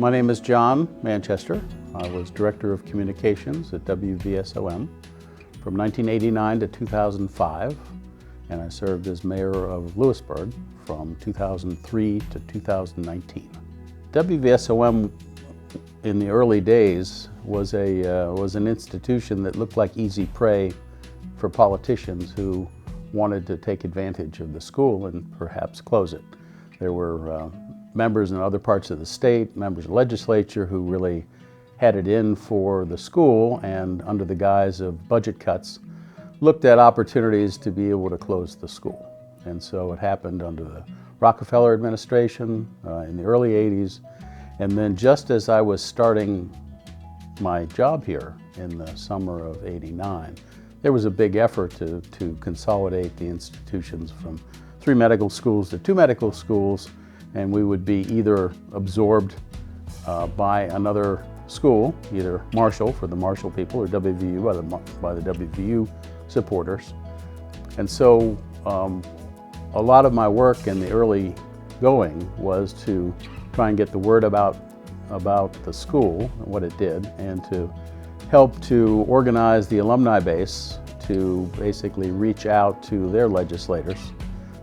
My name is John Manchester. I was Director of Communications at WVSOM from 1989 to 2005, and I served as Mayor of Lewisburg from 2003 to 2019. WVSOM in the early days was an institution that looked like easy prey for politicians who wanted to take advantage of the school and perhaps close it. There were members in other parts of the state, members of the legislature who really had it in for the school, and under the guise of budget cuts, looked at opportunities to be able to close the school. And so it happened under the Rockefeller administration in the early 80s. And then just as I was starting my job here in the summer of '89, there was a big effort to consolidate the institutions from 3 medical schools to 2 medical schools, and we would be either absorbed by another school, either Marshall for the Marshall people or WVU by the WVU supporters. And so a lot of my work in the early going was to try and get the word about the school and what it did, and to help to organize the alumni base to basically reach out to their legislators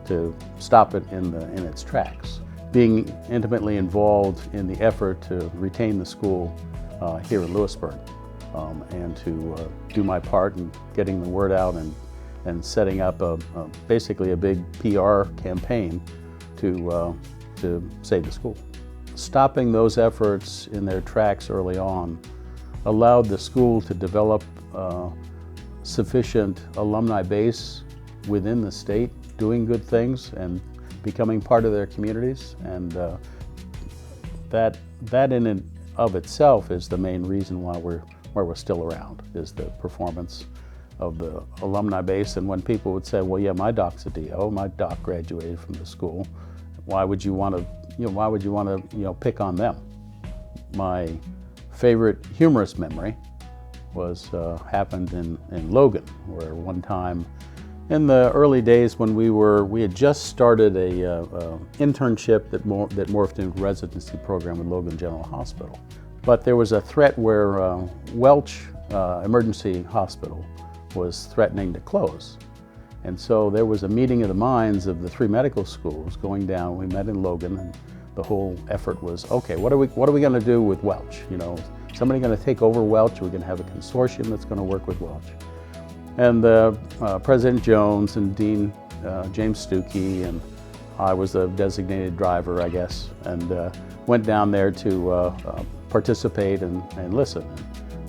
to stop it in its tracks. Being intimately involved in the effort to retain the school here in Lewisburg, and to do my part in getting the word out and setting up basically a big PR campaign to save the school. Stopping those efforts in their tracks early on allowed the school to develop sufficient alumni base within the state, doing good things and becoming part of their communities, and that in and of itself is the main reason why we're still around, is the performance of the alumni base. And when people would say, well, yeah, my doc's a DO, my doc graduated from the school, why would you want to pick on them? My favorite humorous memory was happened in Logan, where one time in the early days when we had just started a internship that morphed into a residency program at Logan General Hospital. But there was a threat where Welch Emergency Hospital was threatening to close. And so there was a meeting of the minds of the 3 medical schools going down. We met in Logan, and the whole effort was, okay, what are we going to do with Welch? You know, somebody going to take over Welch? We're going to have a consortium that's going to work with Welch. And President Jones and Dean James Stuckey, and I was the designated driver, I guess, and went down there to participate and listen.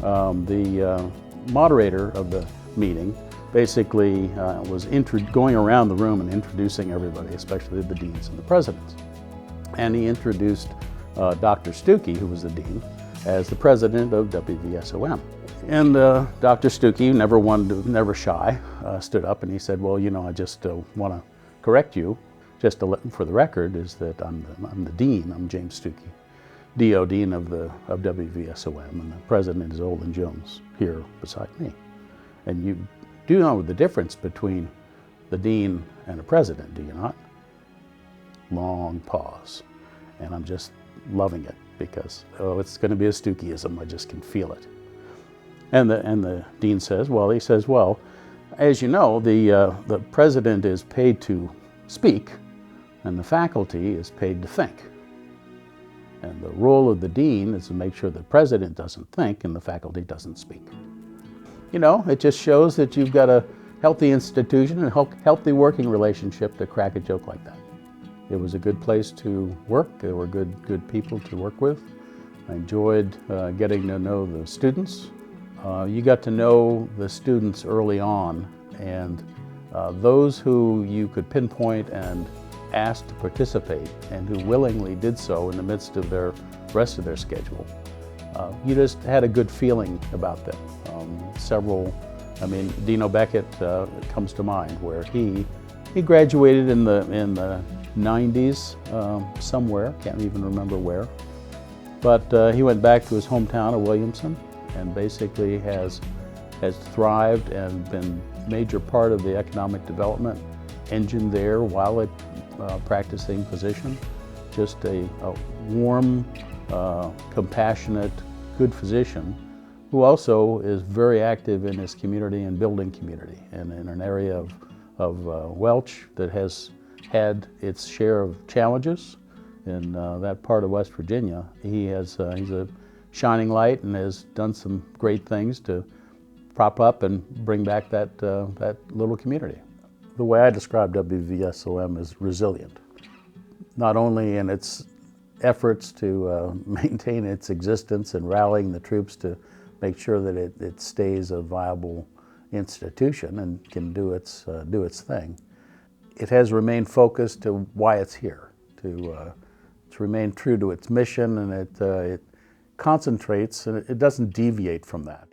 The moderator of the meeting basically was going around the room and introducing everybody, especially the deans and the presidents. And he introduced Dr. Stuckey, who was the dean, as the president of WVSOM. And Dr. Stuckey, never shy, stood up and he said, well, you know, I just want to correct you, just to for the record, is that I'm the dean. I'm James Stuckey, DO Dean of WVSOM, and the president is Olin Jones here beside me. And you do know the difference between the dean and a president, do you not? Long pause. And I'm just loving it because, oh, it's going to be a Stuckeyism. I just can feel it. And the dean says, well, as you know, the president is paid to speak, and the faculty is paid to think. And the role of the dean is to make sure the president doesn't think and the faculty doesn't speak. You know, it just shows that you've got a healthy institution and a healthy working relationship to crack a joke like that. It was a good place to work. There were good people to work with. I enjoyed getting to know the students. You got to know the students early on, and those who you could pinpoint and ask to participate and who willingly did so in the midst of the rest of their schedule. You just had a good feeling about them. Dino Beckett comes to mind, where he graduated in the 90s somewhere, can't even remember where. But he went back to his hometown of Williamson and basically has thrived and been a major part of the economic development engine there while a practicing physician. Just a warm, compassionate, good physician who also is very active in his community and building community. And in an area of Welch that has had its share of challenges in that part of West Virginia, he's a shining light and has done some great things to prop up and bring back that little community. The way I describe WVSOM is resilient, not only in its efforts to maintain its existence and rallying the troops to make sure that it stays a viable institution and can do its thing. It has remained focused to why it's here, to remain true to its mission, and it concentrates and it doesn't deviate from that.